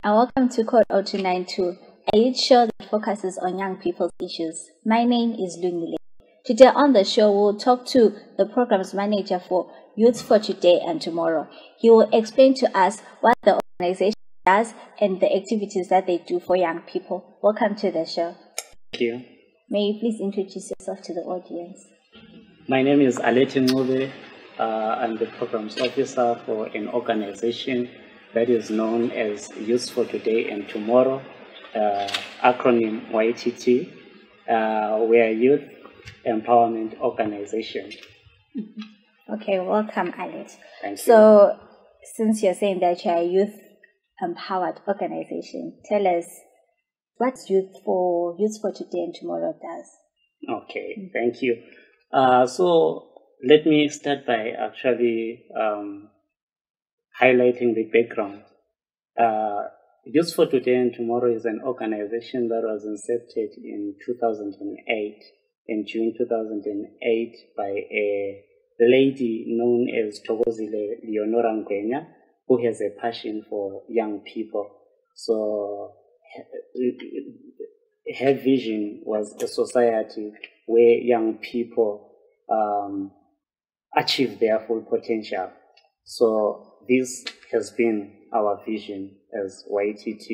and welcome to Code 0292, a youth show that focuses on young people's issues. My name is Lungile. Today on the show, we'll talk to the program's manager for Youth for Today and Tomorrow. He will explain to us what the organization does and the activities that they do for young people. Welcome to the show. Thank you. May you please introduce yourself to the audience? My name is Alert Ncube. I'm the programs officer for an organization that is known as Youth for Today and Tomorrow, acronym YTT. We are a youth empowerment organization. Okay, welcome, Alert. Thank you. So, since you're saying that you're a youth empowered organization, tell us what Youth for Today and Tomorrow does. Okay, thank you. So let me start by actually highlighting the background. Youth for Today and Tomorrow is an organization that was incepted in 2008, in June 2008, by a lady known as Lungile, who has a passion for young people. So her vision was a society where young people achieve their full potential. So this has been our vision as YTT.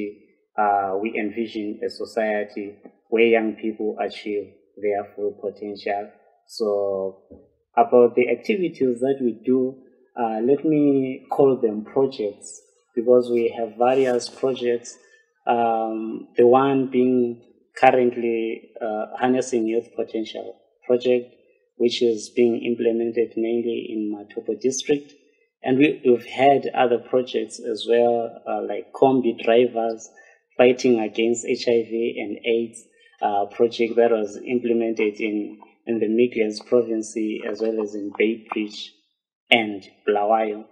We envision a society where young people achieve their full potential. So about the activities that we do, let me call them projects, because we have various projects. The one being currently Harnessing Youth Potential project, which is being implemented mainly in Matobo district. And we've had other projects as well, like combi drivers, fighting against HIV and AIDS project that was implemented in the Midlands province, as well as in Bay Bridge and Bulawayo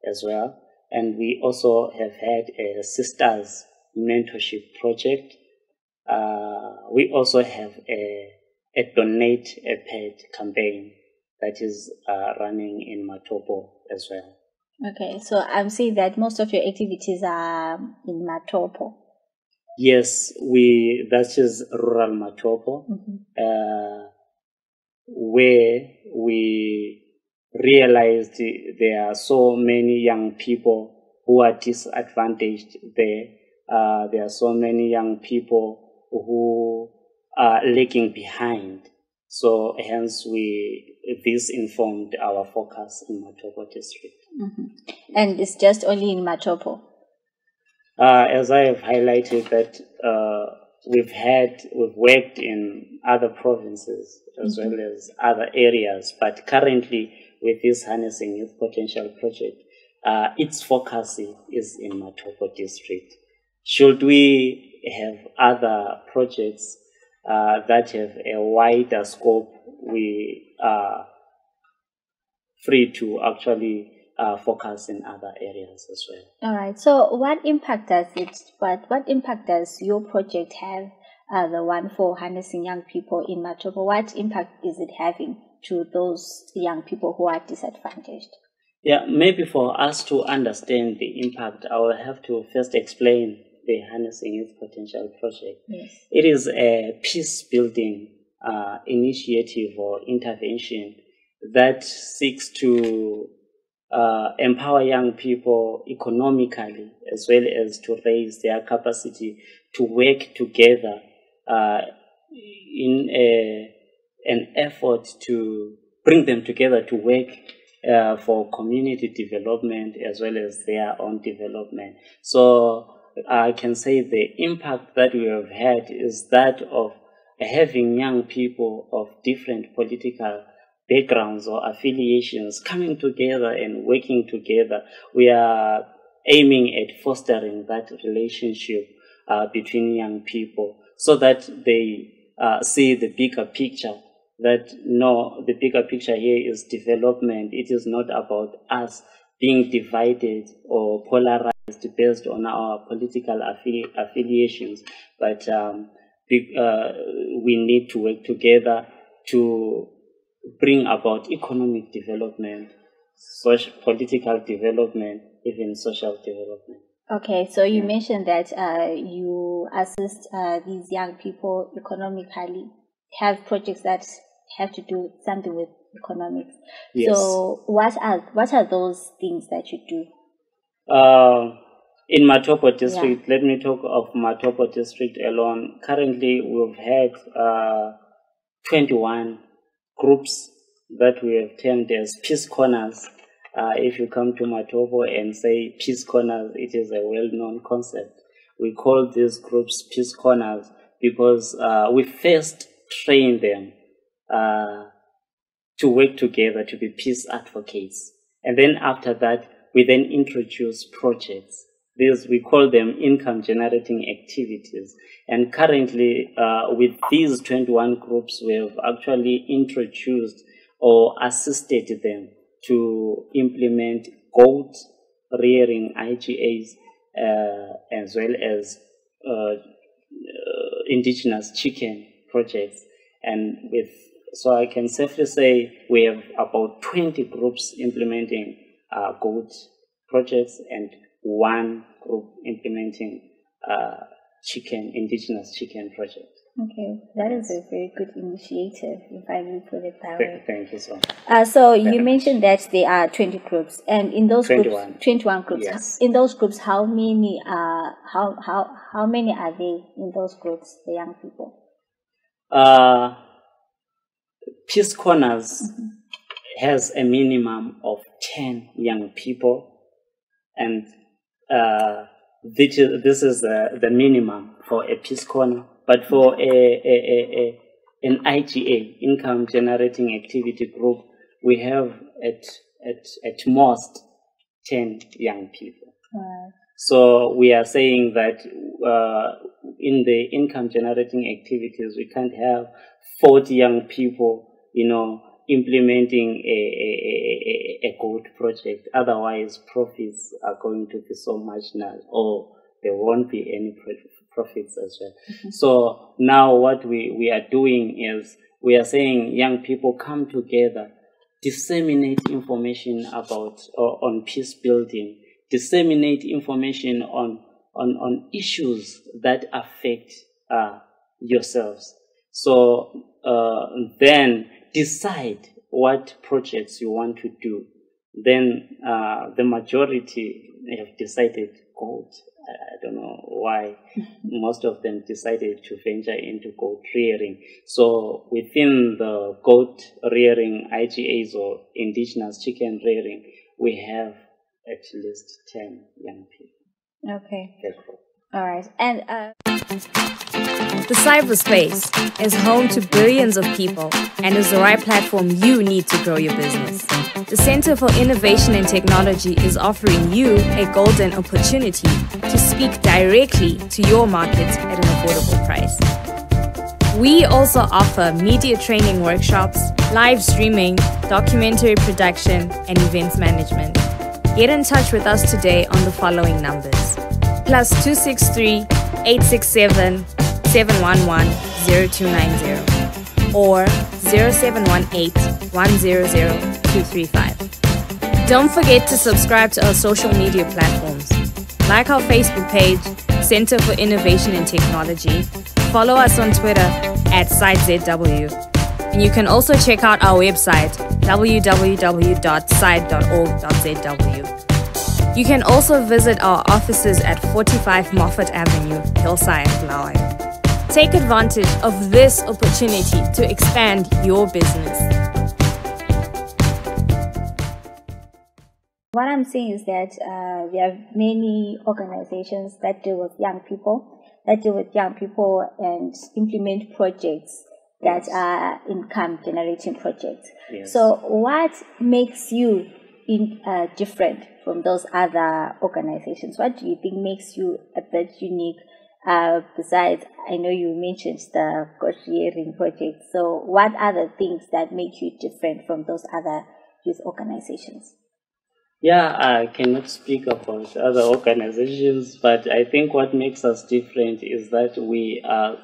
as well. And we also have had a Sisters Mentorship project. We also have a Donate a Pet campaign that is running in Matobo as well. Okay, so I'm seeing that most of your activities are in Matobo. Yes, that is rural Matobo, where we realized there are so many young people who are disadvantaged there. There are so many young people who are lagging behind. So hence this informed our focus in Matobo district. And it's just only in Matobo? As I have highlighted that we've worked in other provinces as well as other areas, but currently with this Harnessing Youth Potential project, its focus is in Matobo district. Should we have other projects that have a wider scope, we are free to actually focus in other areas as well. All right. So, what impact does your project have? The one for harnessing young people in Matobo. What impact is it having to those young people who are disadvantaged? Yeah, maybe for us to understand the impact, I will have to first explain the Harnessing Youth Potential project. Yes. It is a peace-building initiative or intervention that seeks to empower young people economically, as well as to raise their capacity to work together in an effort to bring them together to work for community development as well as their own development. So I can say the impact that we have had is that of having young people of different political backgrounds or affiliations coming together and working together. We are aiming at fostering that relationship between young people so that they see the bigger picture. The bigger picture here is development. It is not about us being divided or polarized based on our political affiliations, but we need to work together to bring about economic development, political development, even social development. Okay, so you mentioned that you assist these young people economically, have projects that have to do something with economics. Yes. So what are those things that you do? In Matobo district, let me talk of Matobo district alone. Currently, we've had 21 groups that we have termed as peace corners. If you come to Matobo and say peace corners, it is a well-known concept. We call these groups peace corners because we first train them to work together to be peace advocates. And then after that, we then introduce projects. These, we call them income generating activities. And currently, with these 21 groups, we have actually introduced or assisted them to implement goat rearing IGAs, as well as indigenous chicken projects. And so I can safely say we have about 20 groups implementing goat projects and one group implementing indigenous chicken project. Okay, that is a very good initiative, if I may put it that way. Thank you so much. So you mentioned that there are 20 groups, and in those 21 groups. Yes. In those groups, how many are they in those groups, the young people? Peace Corners has a minimum of 10 young people, and this is the minimum for a Peace Corner. But for an IGA, income generating activity group, we have at most 10 young people. Right. So we are saying that in the income generating activities, we can't have 40 young people, implementing a goat project. Otherwise, profits are going to be so marginal, or there won't be any profits as well. Mm-hmm. So now what we are doing is we are saying young people come together, disseminate information on peace building, disseminate information on issues that affect yourselves. So then decide what projects you want to do. Then the majority have decided goat. I don't know why most of them decided to venture into goat rearing. So within the goat rearing IGAs or indigenous chicken rearing, we have at least 10 young people. Okay. All right. And the cyberspace is home to billions of people and is the right platform you need to grow your business. The Center for Innovation and Technology is offering you a golden opportunity to speak directly to your market at an affordable price. We also offer media training workshops, live streaming, documentary production, and events management. Get in touch with us today on the following numbers: +263 867 711 0290 or 0718 100 235. Don't forget to subscribe to our social media platforms. Like our Facebook page, Center for Innovation and Technology. Follow us on Twitter @SiteZW. And you can also check out our website, www.site.org.zw. You can also visit our offices at 45 Moffat Avenue, Hillside, Bulawayo. Take advantage of this opportunity to expand your business. What I'm saying is that there are many organizations that deal with young people, and implement projects that are income generating projects. Yes. So what makes you different from those other organizations? What do you think makes you a bit unique? Besides, I know you mentioned the goat rearing project. So what are the things that make you different from those other youth organizations? Yeah, I cannot speak about other organizations, but I think what makes us different is that we are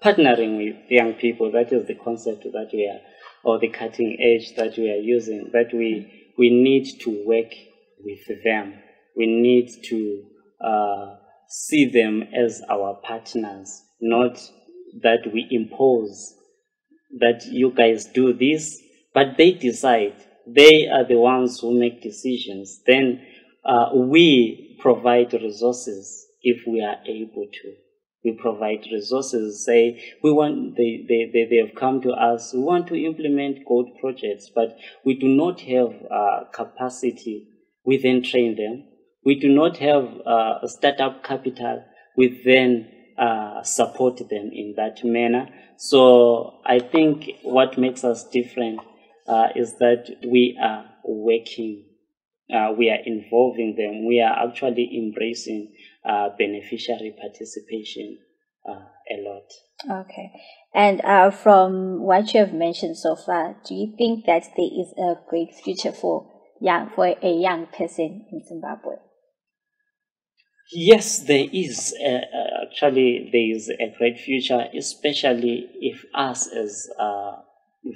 partnering with young people. That is the concept that we are, or the cutting edge that we are using, that we need to work with them. We need to see them as our partners, not that we impose that you guys do this, but they decide. They are the ones who make decisions. Then we provide resources if we are able to. We provide resources, say, they have come to us, we want to implement gold projects, but we do not have capacity. We then train them. We do not have startup capital. We then support them in that manner. So I think what makes us different is that we are working, we are involving them, we are actually embracing beneficiary participation a lot. Okay. And from what you have mentioned so far, do you think that there is a great future for a young person in Zimbabwe? Yes, there is. Actually, there is a great future, especially if us as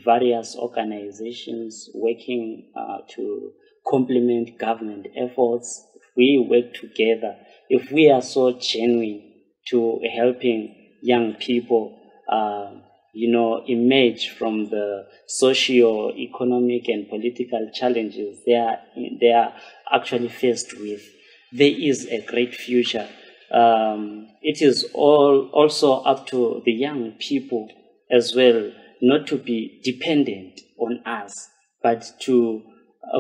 various organizations working to complement government efforts, if we work together, if we are so genuine to helping young people, emerge from the socio-economic and political challenges they are actually faced with, there is a great future. It is also up to the young people as well, not to be dependent on us, but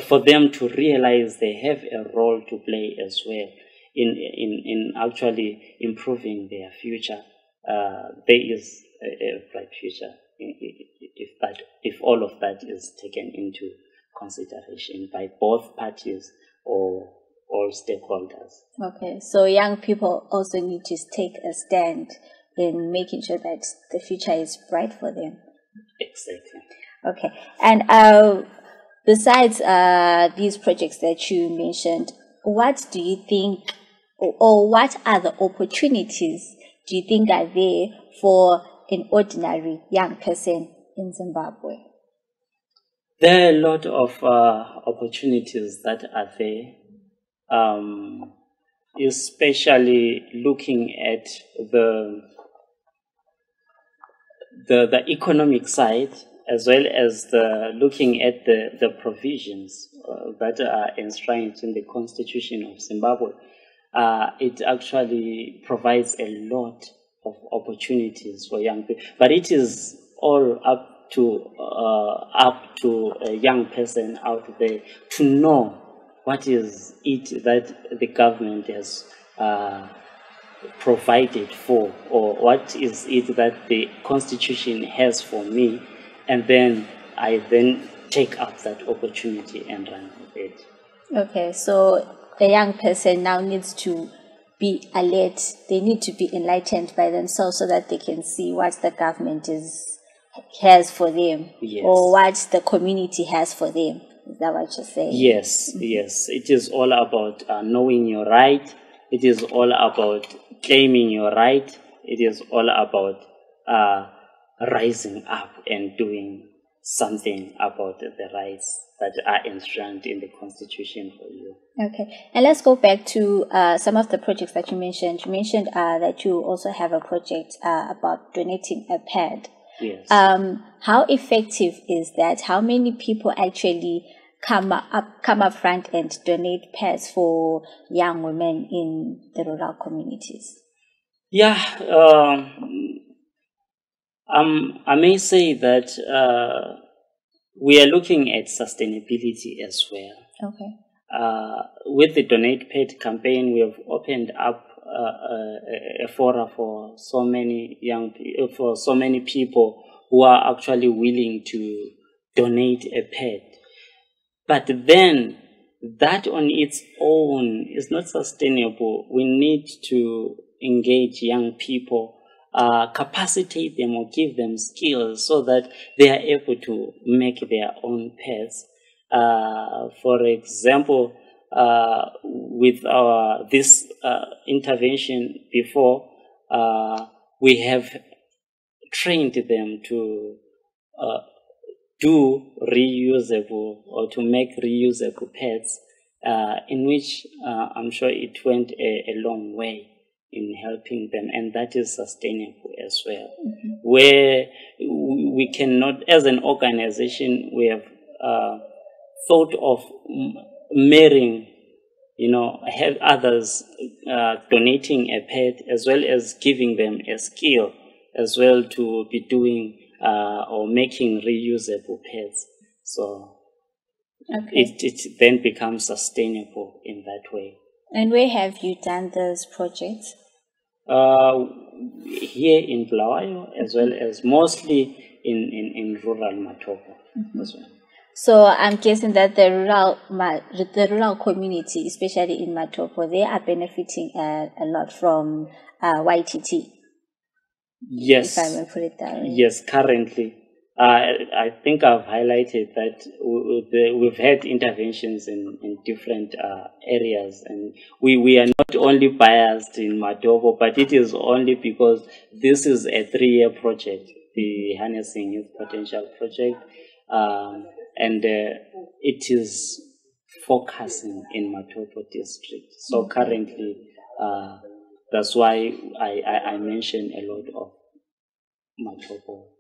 for them to realize they have a role to play as well in actually improving their future. There is a bright future if all of that is taken into consideration by both parties or all stakeholders. Okay, so young people also need to take a stand in making sure that the future is bright for them. Exactly. Okay, and besides these projects that you mentioned, what do you think, or what are the opportunities do you think are there for an ordinary young person in Zimbabwe? There are a lot of opportunities that are there. Especially looking at the economic side, as well as looking at the provisions that are enshrined in the Constitution of Zimbabwe. It actually provides a lot of opportunities for young people, but it is all up to a young person out there to know what is it that the government has provided for, or what is it that the Constitution has for me, and then I take up that opportunity and run with it. Okay, so a young person now needs to be alert. They need to be enlightened by themselves so that they can see what the government has for them, yes, or what the community has for them. Is that what you're saying? Yes, yes. It is all about knowing your right. It is all about claiming your right. It is all about rising up and doing something about the rights that are enshrined in the Constitution for you. Okay, and let's go back to some of the projects that you mentioned. You mentioned that you also have a project about donating a pad. Yes. How effective is that? How many people actually come up front and donate pads for young women in the rural communities? Yeah, I may say that we are looking at sustainability as well. Okay. With the Donate Pad campaign, we have opened up a forum for so many people who are actually willing to donate a pad. But then that on its own is not sustainable. We need to engage young people, capacitate them or give them skills so that they are able to make their own pads. For example, with this intervention before, we have trained them to do reusable or to make reusable pads in which I'm sure it went a long way in helping them, and that is sustainable as well. Where we cannot, as an organization, we have thought of marrying, have others donating a pet as well as giving them a skill as well to be doing or making reusable pets. So it then becomes sustainable in that way. And where have you done those projects? Here in Bulawayo, as well as mostly in rural Matobo as well. So I'm guessing that the rural community, especially in Matobo, they are benefiting a lot from YTT. Yes. If I may put it that way. Yes, currently. I think I've highlighted that we've had interventions in different areas, and we are not only biased in Matobo, but it is only because this is a 3-year project, the Harnessing Youth Potential Project, and it is focusing in Matobo district. So currently, that's why I mentioned a lot of Matobo,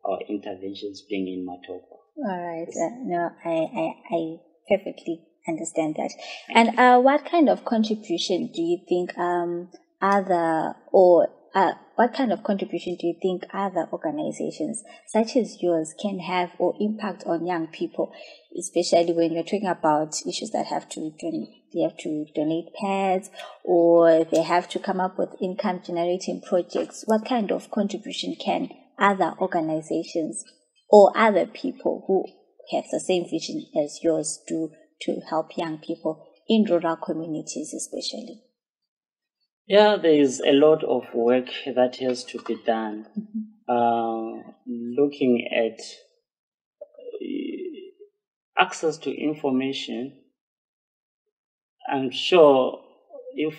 or interventions being in Matobo. All right. No, I perfectly understand that. And what kind of contribution do you think what kind of contribution do you think other organizations such as yours can have or impact on young people, especially when you're talking about issues that have to donate pads, or they have to come up with income generating projects? What kind of contribution can other organizations or other people who have the same vision as yours do to help young people in rural communities especially? Yeah, there is a lot of work that has to be done. Looking at access to information, I'm sure if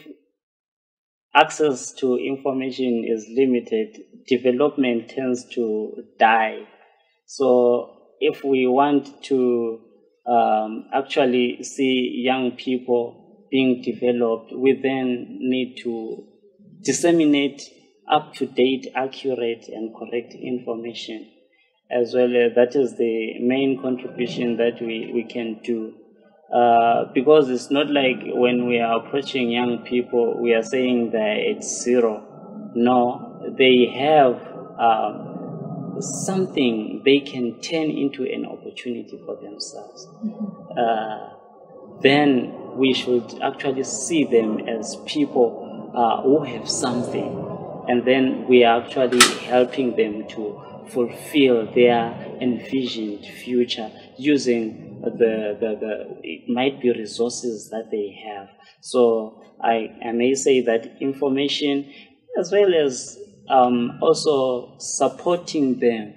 access to information is limited, development tends to die. So if we want to actually see young people being developed, we then need to disseminate up-to-date, accurate, and correct information as well. That is the main contribution that we can do. Because it's not like when we are approaching young people, we are saying that it's zero. No, they have something they can turn into an opportunity for themselves. Then we should actually see them as people who have something, and then we are actually helping them to fulfill their envisioned future using it might be resources that they have. So I may say that information, as well as also supporting them,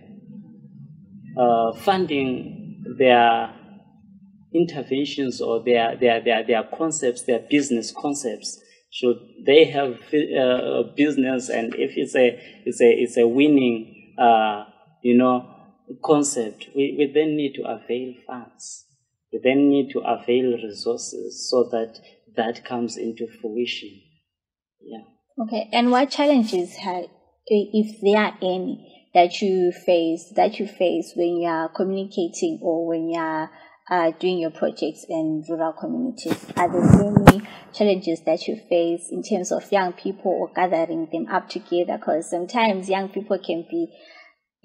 funding their interventions or their concepts, their business concepts. Should they have a business, and if it's a winning concept, we then need to avail funds. We then need to avail resources so that comes into fruition. Yeah. Okay. And what challenges if there are any, that you face when you are communicating or when you are doing your projects in rural communities? Are there any challenges that you face in terms of young people or gathering them up together? Because sometimes young people can be,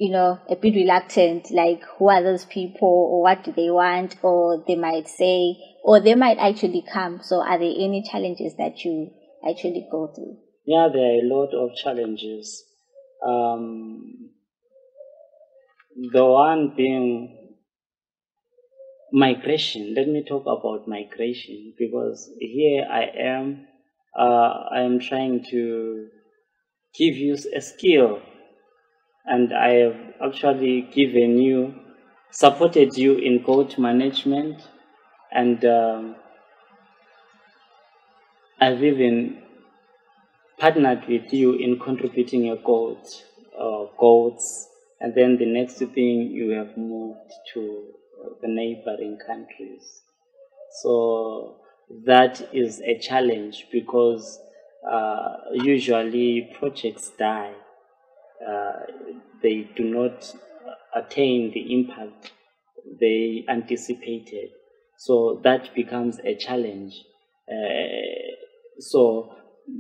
a bit reluctant, like, who are those people, or what do they want, or they might say, or they might actually come. So are there any challenges that you actually go through? Yeah, there are a lot of challenges. The one being migration. Let me talk about migration, because here I am trying to give you a skill, and I have actually supported you in goat management, and I've even partnered with you in contributing a goats, and then the next thing, you have moved to the neighboring countries. So that is a challenge because usually projects die. They do not attain the impact they anticipated. So that becomes a challenge.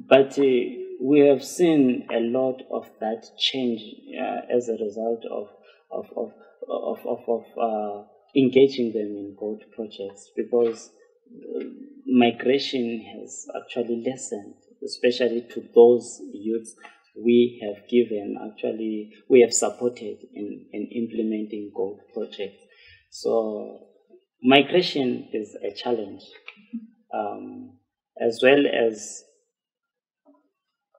But we have seen a lot of that change as a result of engaging them in gold projects, because migration has actually lessened, especially to those youths we have supported in implementing gold projects. So migration is a challenge, as well as,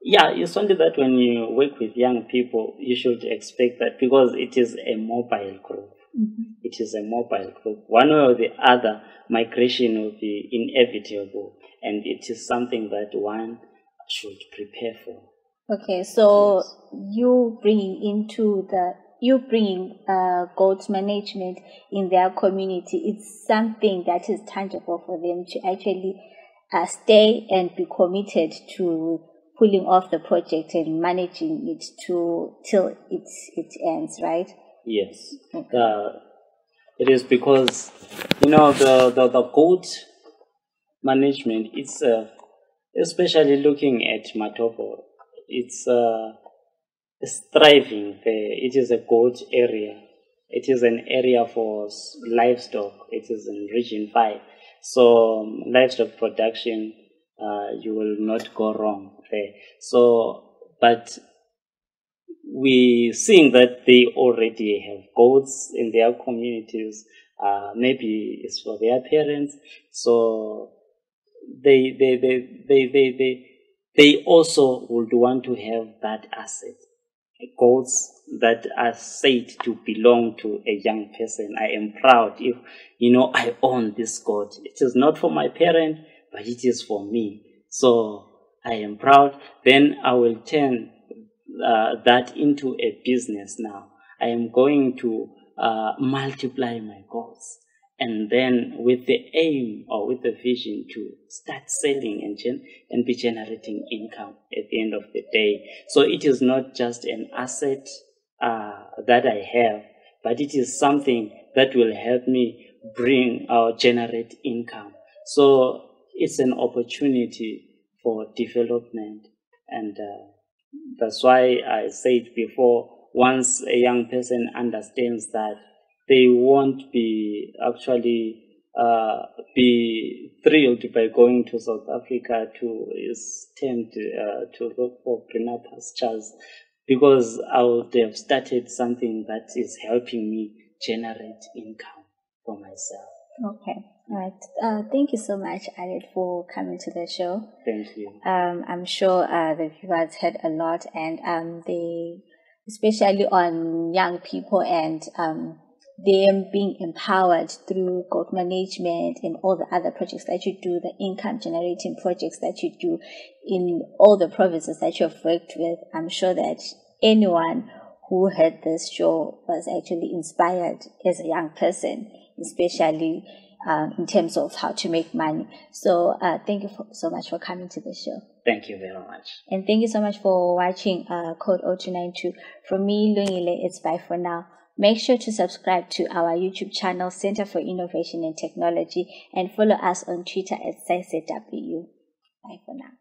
it's only that when you work with young people, you should expect that, because it is a mobile group. It is a mobile group. One way or the other, migration will be inevitable, and it is something that one should prepare for. Okay, so you bringing gold management in their community, it's something that is tangible for them to actually stay and be committed to pulling off the project and managing it till it ends, right? Yes. Okay. It is because, the gold management itself, especially looking at Matobo, it's thriving there. It is a gold area. It is an area for livestock. It is in Region 5. So livestock production, you will not go wrong there. So, but we seeing that they already have goats in their communities. Maybe it's for their parents. So they also would want to have that asset. Goats that are said to belong to a young person. I am proud if, I own this goat. It is not for my parent, but it is for me. So I am proud. Then I will turn that into a business now. I am going to multiply my goats. And then with the aim or with the vision to start selling and be generating income at the end of the day. So it is not just an asset that I have, but it is something that will help me bring or generate income. So it's an opportunity for development. And that's why I said before, once a young person understands that, they won't be actually be thrilled by going to South Africa to look for greener pastures, because I would have started something that is helping me generate income for myself. Okay, all right. Thank you so much, Alert, for coming to the show. Thank you. I'm sure the viewers heard a lot, and they, especially on young people and them being empowered through gold management and all the other projects that you do, the income generating projects that you do in all the provinces that you have worked with. I'm sure that anyone who heard this show was actually inspired as a young person, especially in terms of how to make money. So thank you so much for coming to the show. Thank you very much. And thank you so much for watching Code 0292. From me, Lungile, it's bye for now. Make sure to subscribe to our YouTube channel, Center for Innovation and Technology, and follow us on Twitter at CICW. Bye for now.